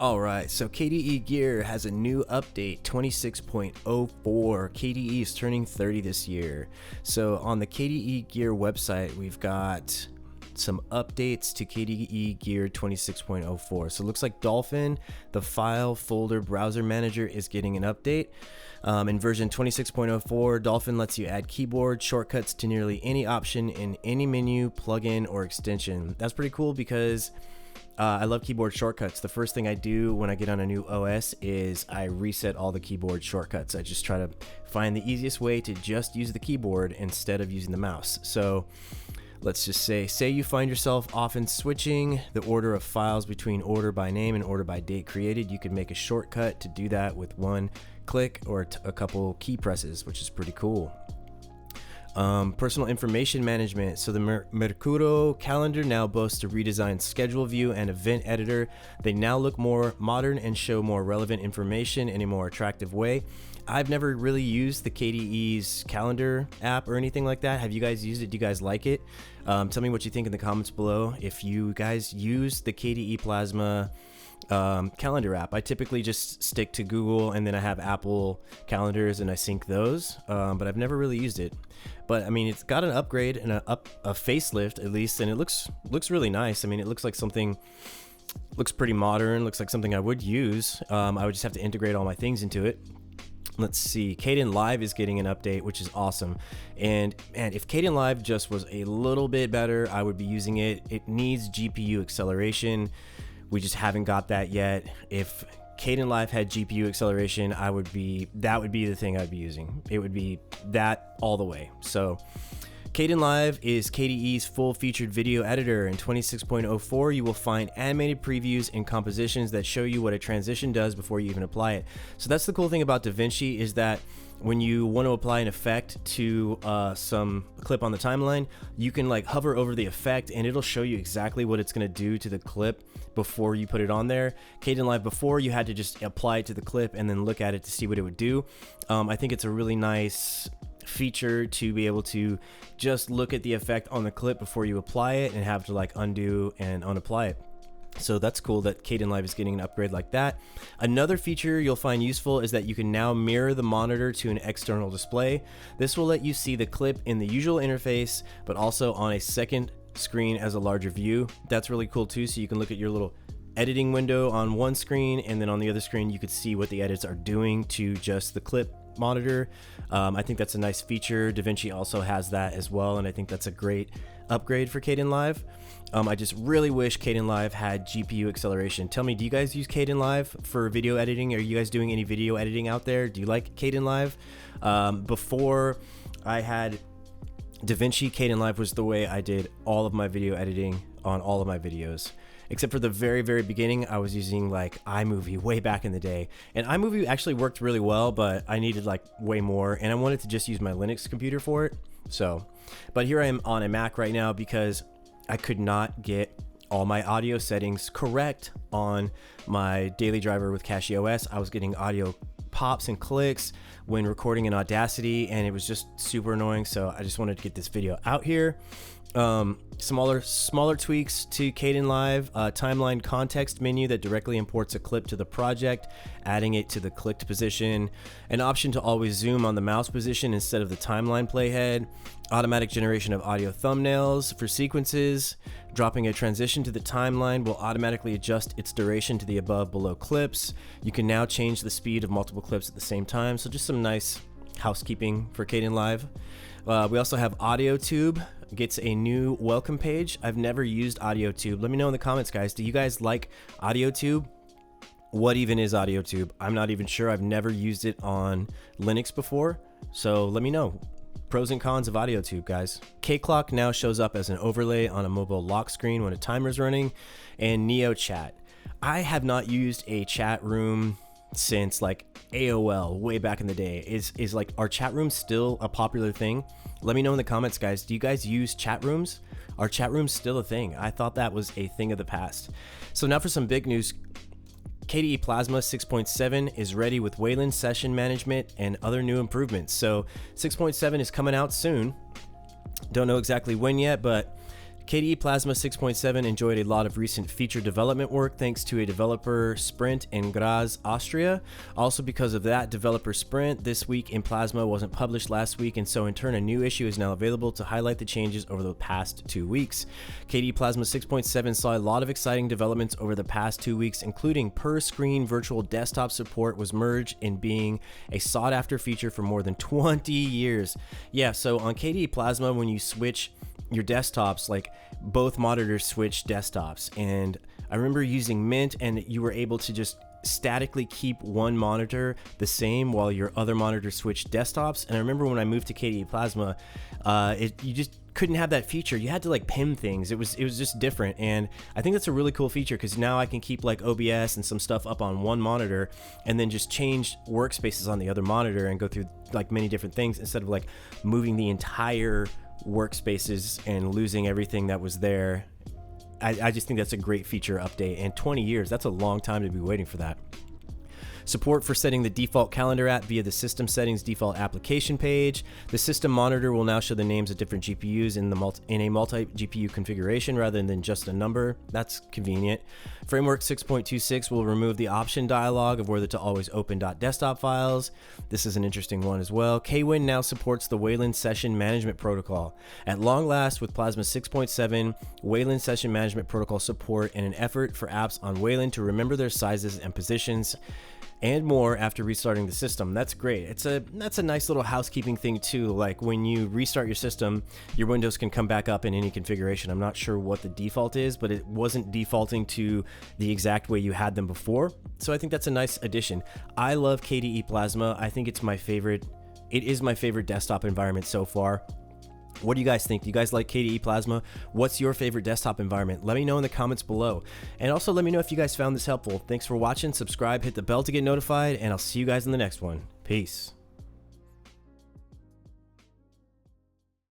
All right, so KDE Gear has a new update, 26.04. KDE is turning 30 this year. So on the KDE Gear website, we've got some updates to KDE Gear 26.04. So it looks like Dolphin, the file folder browser manager, is getting an update. In version 26.04, Dolphin lets you add keyboard shortcuts to nearly any option in any menu, plugin, or extension. That's pretty cool because I love keyboard shortcuts. The first thing I do when I get on a new OS is I reset all the keyboard shortcuts. I just try to find the easiest way to just use the keyboard instead of using the mouse. So let's just say you find yourself often switching the order of files between order by name and order by date created. You can make a shortcut to do that with one click or a couple key presses, which is pretty cool. Personal information management. So the Mercuro calendar now boasts a redesigned schedule view and event editor. They now look more modern and show more relevant information in a more attractive way. I've never really used the KDE's calendar app or anything like that. Have you guys used it? Do you guys like it? Tell me what you think in the comments below. If you guys use the KDE Plasma calendar app, I typically just stick to Google, and then I have Apple calendars and I sync those, but I've never really used it. But I mean, it's got an upgrade and a facelift at least, and it looks really nice. I mean, it looks like something, looks pretty modern, looks like something I would use. I would just have to integrate all my things into it. Let's see, Kdenlive is getting an update, which is awesome. And man, if Kdenlive just was a little bit better, I would be using it. It needs GPU acceleration. We just haven't got that yet. If Kdenlive had GPU acceleration, that would be the thing I'd be using. It would be that all the way. So Kdenlive is KDE's full-featured video editor. In 26.04, you will find animated previews and compositions that show you what a transition does before you even apply it. So that's the cool thing about DaVinci, is that when you want to apply an effect to some clip on the timeline, you can like hover over the effect and it'll show you exactly what it's going to do to the clip before you put it on there. Kdenlive, before, you had to just apply it to the clip and then look at it to see what it would do. I think it's a really nice feature to be able to just look at the effect on the clip before you apply it and have to like undo and unapply it. So that's cool that Kdenlive is getting an upgrade like that. Another feature you'll find useful is that you can now mirror the monitor to an external display. This will let you see the clip in the usual interface, but also on a second screen as a larger view. That's really cool too, so you can look at your little editing window on one screen, and then on the other screen you could see what the edits are doing to just the clip monitor. I think that's a nice feature. DaVinci also has that as well, and I think that's a great upgrade for Kdenlive. I just really wish Kdenlive had GPU acceleration. Tell me, do you guys use Kdenlive for video editing? Are you guys doing any video editing out there? Do you like Kdenlive? Before I had DaVinci, Kdenlive was the way I did all of my video editing on all of my videos. Except for the very, very beginning, I was using like iMovie way back in the day. And iMovie actually worked really well, but I needed like way more. And I wanted to just use my Linux computer for it. So, but here I am on a Mac right now because I could not get all my audio settings correct on my daily driver with CachyOS. I was getting audio pops and clicks when recording in Audacity, and it was just super annoying. So I just wanted to get this video out here. Smaller tweaks to Kdenlive, timeline context menu that directly imports a clip to the project, adding it to the clicked position, an option to always zoom on the mouse position instead of the timeline playhead, automatic generation of audio thumbnails for sequences, dropping a transition to the timeline will automatically adjust its duration to the above-below clips. You can now change the speed of multiple clips at the same time, so just some nice housekeeping for Kdenlive. We also have AudioTube gets a new welcome page. I've never used AudioTube. Let me know in the comments, guys. Do you guys like AudioTube? What even is AudioTube? I'm not even sure. I've never used it on Linux before. So let me know. Pros and cons of AudioTube, guys. K-Clock now shows up as an overlay on a mobile lock screen when a timer is running. And NeoChat. I have not used a chat room since like AOL way back in the day. Is like, are chat rooms still a popular thing? Let me know in the comments, guys. Do you guys use chat rooms? Are chat rooms still a thing? I thought that was a thing of the past. So now for some big news. KDE Plasma 6.7 is ready with Wayland session management and other new improvements. So 6.7 is coming out soon. Don't know exactly when yet, but KDE Plasma 6.7 enjoyed a lot of recent feature development work thanks to a developer sprint in Graz, Austria. Also because of that developer sprint, this week in Plasma wasn't published last week, and so in turn a new issue is now available to highlight the changes over the past 2 weeks. KDE Plasma 6.7 saw a lot of exciting developments over the past 2 weeks, including per-screen virtual desktop support was merged in being a sought-after feature for more than 20 years. Yeah, so on KDE Plasma, when you switch your desktops, like both monitors switch desktops, and I remember using Mint, and you were able to just statically keep one monitor the same while your other monitor switched desktops. And I remember when I moved to KDE Plasma, you just couldn't have that feature. You had to like pin things. It was just different, and I think that's a really cool feature because now I can keep like OBS and some stuff up on one monitor and then just change workspaces on the other monitor and go through like many different things instead of like moving the entire workspaces and losing everything that was there. I just think that's a great feature update, and 20 years, that's a long time to be waiting for that. Support for setting the default calendar app via the system settings default application page. The system monitor will now show the names of different GPUs in a multi-GPU configuration rather than just a number. That's convenient. Framework 6.26 will remove the option dialog of whether to always open .desktop files. This is an interesting one as well. Kwin now supports the Wayland Session Management Protocol. At long last, with Plasma 6.7, Wayland Session Management Protocol support and an effort for apps on Wayland to remember their sizes and positions and more after restarting the system. That's great. That's a nice little housekeeping thing too. Like when you restart your system, your windows can come back up in any configuration. I'm not sure what the default is, but it wasn't defaulting to the exact way you had them before. So I think that's a nice addition. I love KDE Plasma. I think it's my favorite. It is my favorite desktop environment so far. What do you guys think? Do you guys like KDE Plasma? What's your favorite desktop environment? Let me know in the comments below. And also let me know if you guys found this helpful. Thanks for watching. Subscribe, hit the bell to get notified, and I'll see you guys in the next one. Peace.